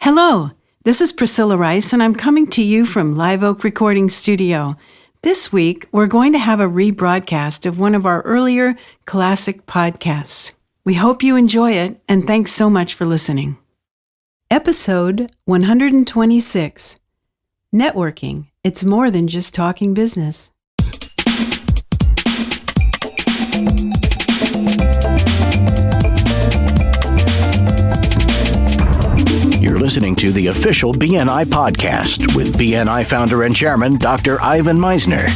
Hello, this is Priscilla Rice, and I'm coming to you from Live Oak Recording Studio. This week, we're going to have a rebroadcast of one of our earlier classic podcasts. We hope you enjoy it, and thanks so much for listening. Episode 126, Networking. It's more than just talking business. You're listening to the official BNI podcast with BNI founder and chairman, Dr. Ivan Misner.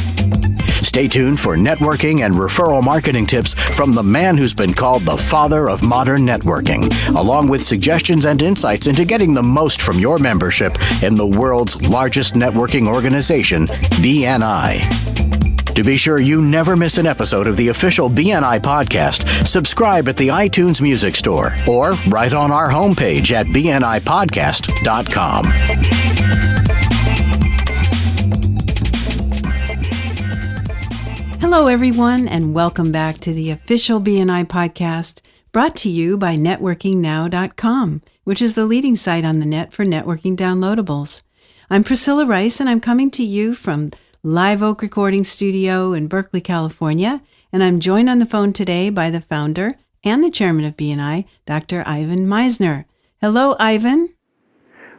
Stay tuned for networking and referral marketing tips from the man who's been called the father of modern networking, along with suggestions and insights into getting the most from your membership in the world's largest networking organization, BNI. To be sure you never miss an episode of the official BNI podcast, subscribe at the iTunes Music Store or right on our homepage at bnipodcast.com. Hello, everyone, and welcome back to the official BNI podcast, brought to you by networkingnow.com, which is the leading site on the net for networking downloadables. I'm Priscilla Rice, and I'm coming to you from Live Oak Recording Studio in Berkeley, California, and I'm joined on the phone today by the founder and the chairman of BNI, Dr. Ivan Misner. Hello, Ivan.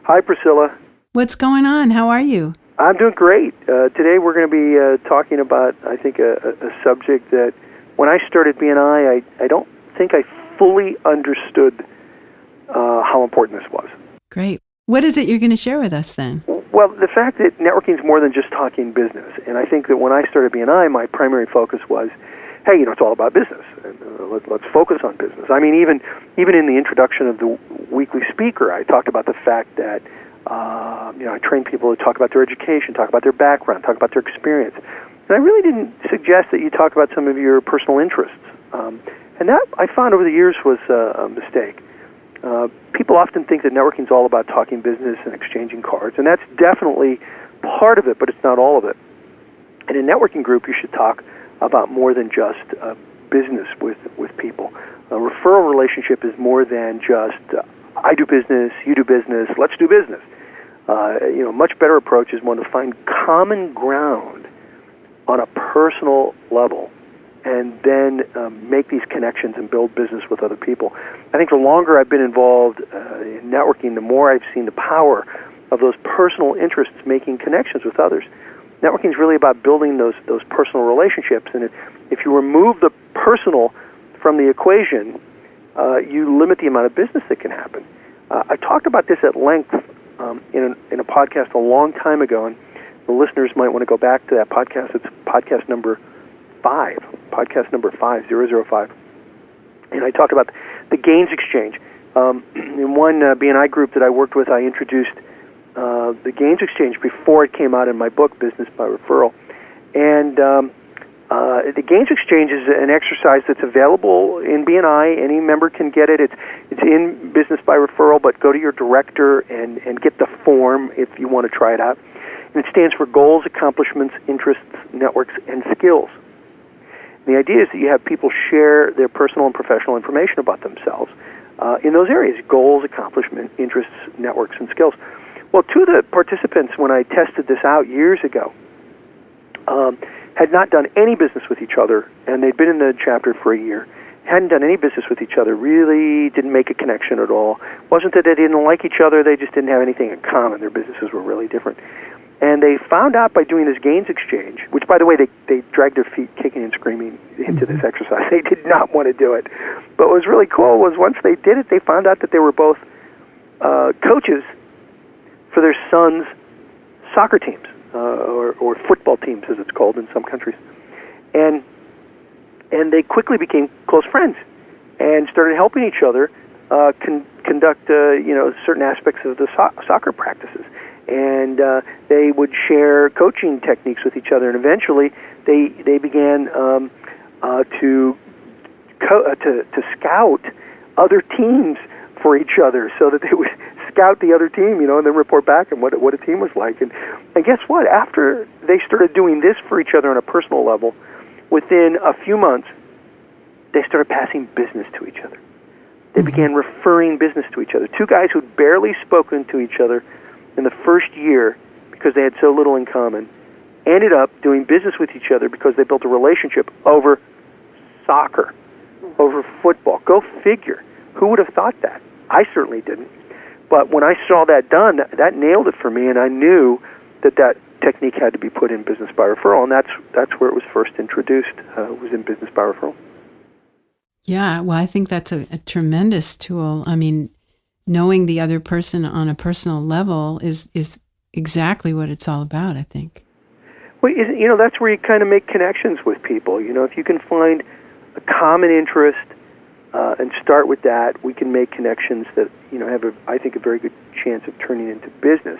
Hi, Priscilla. What's going on? How are you? I'm doing great. Today we're going to be talking about, I think, a subject that when I started BNI, I don't think I fully understood how important this was. Great. What is it you're going to share with us then? Well, the fact that networking is more than just talking business. And I think that when I started BNI, my primary focus was, hey, it's all about business. And, let's focus on business. I mean, even in the introduction of the weekly speaker, I talked about the fact that, I train people to talk about their education, talk about their background, talk about their experience. And I really didn't suggest that you talk about some of your personal interests. And that, I found over the years, was a mistake. People often think that networking is all about talking business and exchanging cards, and that's definitely part of it, but it's not all of it. In a networking group, you should talk about more than just business with people. A referral relationship is more than just I do business, you do business, let's do business. A much better approach is one to find common ground on a personal level and then make these connections and build business with other people. I think the longer I've been involved in networking, the more I've seen the power of those personal interests making connections with others. Networking is really about building those personal relationships, and if you remove the personal from the equation, you limit the amount of business that can happen. I talked about this at length in a podcast a long time ago, and the listeners might want to go back to that podcast. It's podcast number 5, 5005. And I talked about the gains exchange. In one BNI group that I worked with, I introduced the gains exchange before it came out in my book, Business by Referral. And the gains exchange is an exercise that's available in BNI. Any member can get it. It's in Business by Referral, but go to your director and get the form if you want to try it out. And it stands for Goals, Accomplishments, Interests, Networks, and Skills. The idea is that you have people share their personal and professional information about themselves in those areas: goals, accomplishment, interests, networks, and skills. Well, two of the participants, when I tested this out years ago, had not done any business with each other, and they'd been in the chapter for a year, hadn't done any business with each other, really didn't make a connection at all. Wasn't that they didn't like each other, they just didn't have anything in common. Their businesses were really different. And they found out by doing this gains exchange, which, by the way, they dragged their feet kicking and screaming into this exercise. They did not want to do it. But what was really cool was once they did it, they found out that they were both coaches for their sons' soccer teams, or football teams, as it's called in some countries. And they quickly became close friends and started helping each other conduct certain aspects of the soccer practices. And they would share coaching techniques with each other, and eventually they began to scout other teams for each other, so that they would scout the other team, and then report back on what a team was like. And guess what? After they started doing this for each other on a personal level, within a few months, they started passing business to each other. They began referring business to each other. Two guys who'd barely spoken to each other in the first year because they had so little in common ended up doing business with each other because they built a relationship over soccer, over football. Go figure. Who would have thought that? I certainly didn't. But when I saw that done, that nailed it for me, and I knew that technique had to be put in business by referral, and that's where it was first introduced, was in business by referral. Yeah, well, I think that's a tremendous tool. I mean, knowing the other person on a personal level is exactly what it's all about, I think. Well, that's where you kind of make connections with people. If you can find a common interest and start with that, we can make connections that, have, I think, a very good chance of turning into business.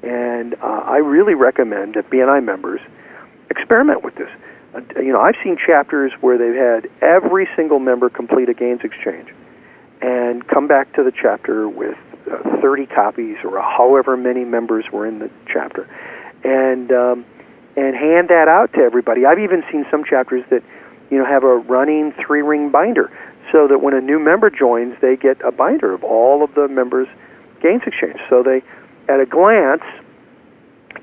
And I really recommend that BNI members experiment with this. I've seen chapters where they've had every single member complete a gains exchange and come back to the chapter with 30 copies or however many members were in the chapter, and hand that out to everybody. I've even seen some chapters that have a running 3-ring binder, so that when a new member joins, they get a binder of all of the members' gains exchange. So they, at a glance,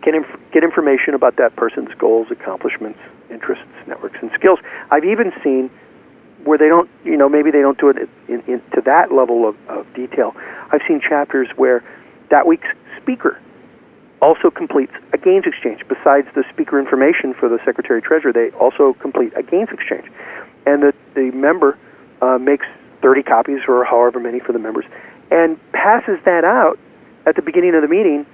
get information about that person's goals, accomplishments, interests, networks, and skills. I've even seen where they don't, maybe they don't do it to that level of detail. I've seen chapters where that week's speaker also completes a gains exchange. Besides the speaker information for the Secretary-Treasurer, they also complete a gains exchange. And the member makes 30 copies or however many for the members and passes that out at the beginning of the meeting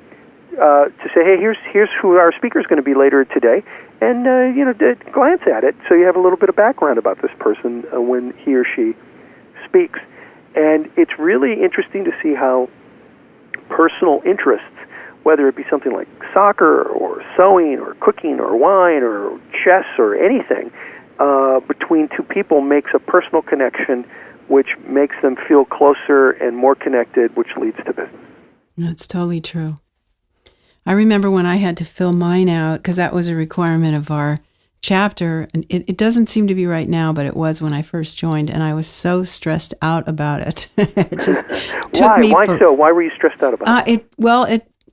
to say, hey, here's who our speaker is going to be later today, and glance at it so you have a little bit of background about this person when he or she speaks. And it's really interesting to see how personal interests, whether it be something like soccer or sewing or cooking or wine or chess or anything, between two people makes a personal connection which makes them feel closer and more connected, which leads to business. That's totally true. I remember when I had to fill mine out, because that was a requirement of our chapter, and it doesn't seem to be right now, but it was when I first joined, and I was so stressed out about it. It just took me. Why so? Why were you stressed out about it?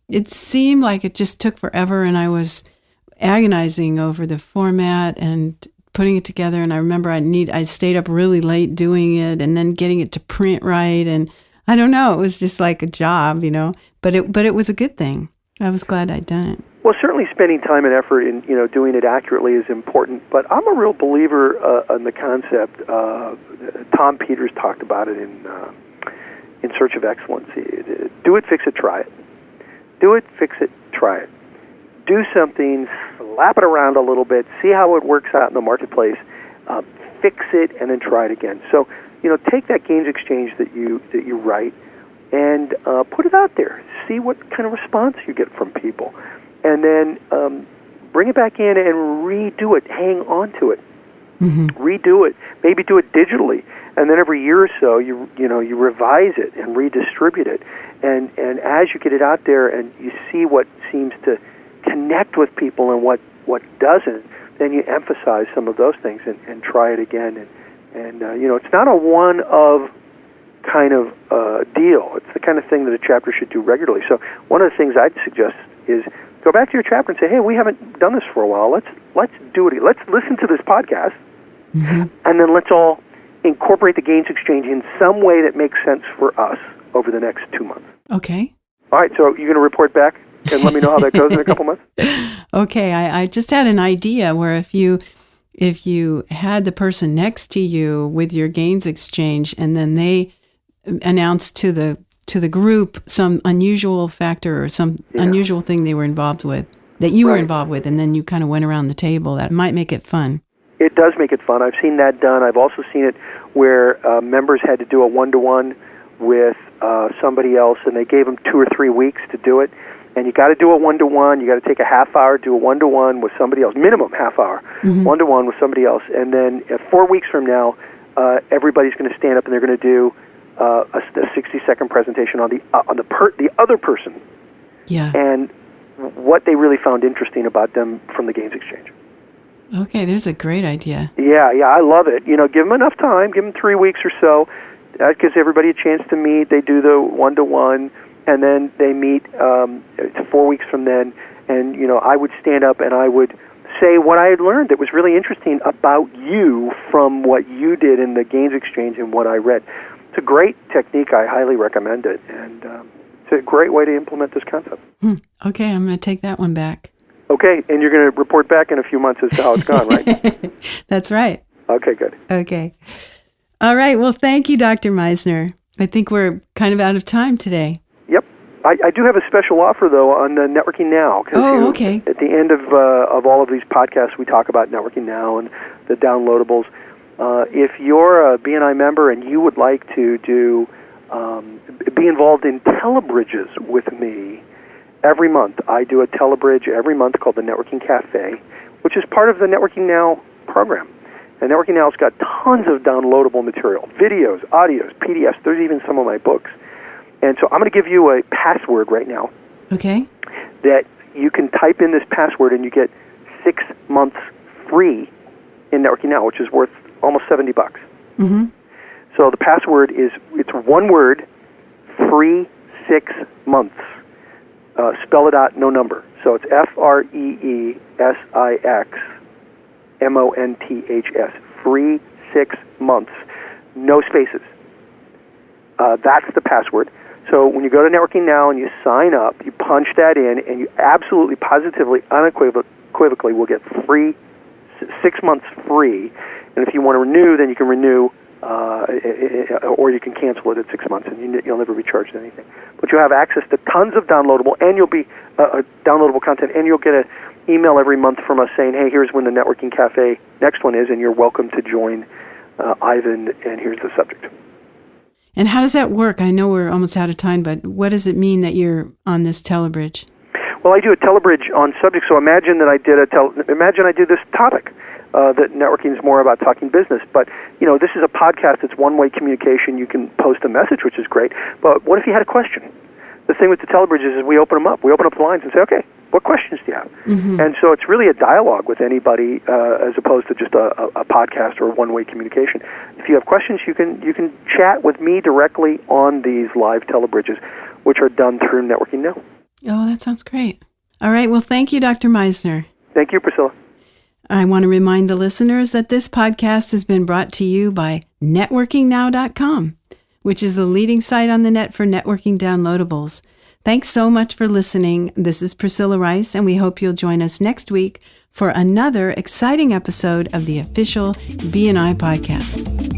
It seemed like it just took forever, and I was agonizing over the format and putting it together. And I remember I stayed up really late doing it, and then getting it to print right. And I don't know, it was just like a job, But it was a good thing. I was glad I'd done it. Well, certainly spending time and effort in doing it accurately is important. But I'm a real believer in the concept. Tom Peters talked about it in Search of Excellence. Do it, fix it, try it. Do it, fix it, try it. Do something, slap it around a little bit, see how it works out in the marketplace, fix it, and then try it again. So, take that gains exchange that you write and put it out there. See what kind of response you get from people. And then bring it back in and redo it. Hang on to it. Mm-hmm. Redo it. Maybe do it digitally. And then every year or so, you revise it and redistribute it. And as you get it out there and you see what seems to connect with people and what doesn't, then you emphasize some of those things and try it again. And it's not a one-of kind of deal. It's the kind of thing that a chapter should do regularly. So one of the things I'd suggest is go back to your chapter and say, hey, we haven't done this for a while. Let's do it. Let's listen to this podcast, mm-hmm. and then let's all incorporate the gains exchange in some way that makes sense for us over the next 2 months. Okay. All right, so you're going to report back and let me know how that goes in a couple months? Okay, I just had an idea where if you had the person next to you with your gains exchange, and then they announced to the group some unusual factor or some unusual thing they were involved with, that you were involved with, and then you kind of went around the table, that might make it fun. It does make it fun. I've seen that done. I've also seen it where members had to do a one-to-one with somebody else, and they gave them 2 or 3 weeks to do it. And you got to do a one-to-one. You got to take a half hour, do a one-to-one with somebody else, minimum half hour, mm-hmm. one-to-one with somebody else. And then 4 weeks from now, everybody's going to stand up and they're going to do a 60-second presentation on the other person, and what they really found interesting about them from the gains exchange. Okay, there's a great idea. Yeah, I love it. Give them enough time. Give them 3 weeks or so. That gives everybody a chance to meet. They do the one-to-one, and then they meet 4 weeks from then. And, I would stand up and I would say what I had learned that was really interesting about you from what you did in the Gains Exchange and what I read. It's a great technique. I highly recommend it. And it's a great way to implement this concept. Okay, I'm going to take that one back. Okay, and you're going to report back in a few months as to how it's gone, right? That's right. Okay, good. Okay. All right. Well, thank you, Dr. Meisner. I think we're kind of out of time today. Yep. I do have a special offer, though, on the Networking Now. Okay. At the end of all of these podcasts, we talk about Networking Now and the downloadables. If you're a BNI member and you would like to be involved in telebridges with me, every month I do a telebridge every month called the Networking Cafe, which is part of the Networking Now program. And Networking Now's got tons of downloadable material, videos, audios, PDFs. There's even some of my books. And so I'm going to give you a password right now. Okay. That you can type in this password and you get 6 months free in Networking Now, which is worth almost $70. Mm-hmm. So the password it's one word, free 6 months. Spell it out, no number. So it's FREESIXMONTHS. Free 6 months. No spaces. That's the password. So when you go to Networking Now and you sign up, you punch that in, and you absolutely, positively, unequivocally will get 6 months free. And if you want to renew, then you can renew, or you can cancel it at 6 months, and you'll never be charged anything. But you'll have access to tons of downloadable, and you'll be downloadable content, and you'll get an email every month from us saying, hey, here's when the Networking Cafe next one is, and you're welcome to join Ivan, and here's the subject. And how does that work? I know we're almost out of time, but what does it mean that you're on this telebridge? Well, I do a telebridge on subjects, so imagine that I do this topic. That networking is more about talking business. But, this is a podcast. It's one-way communication. You can post a message, which is great. But what if you had a question? The thing with the telebridges is we open them up. We open up the lines and say, okay, what questions do you have? Mm-hmm. And so it's really a dialogue with anybody as opposed to just a podcast or one-way communication. If you have questions, you can chat with me directly on these live telebridges, which are done through Networking Now. Oh, that sounds great. All right. Well, thank you, Dr. Meisner. Thank you, Priscilla. I want to remind the listeners that this podcast has been brought to you by networkingnow.com, which is the leading site on the net for networking downloadables. Thanks so much for listening. This is Priscilla Rice, and we hope you'll join us next week for another exciting episode of the official BNI podcast.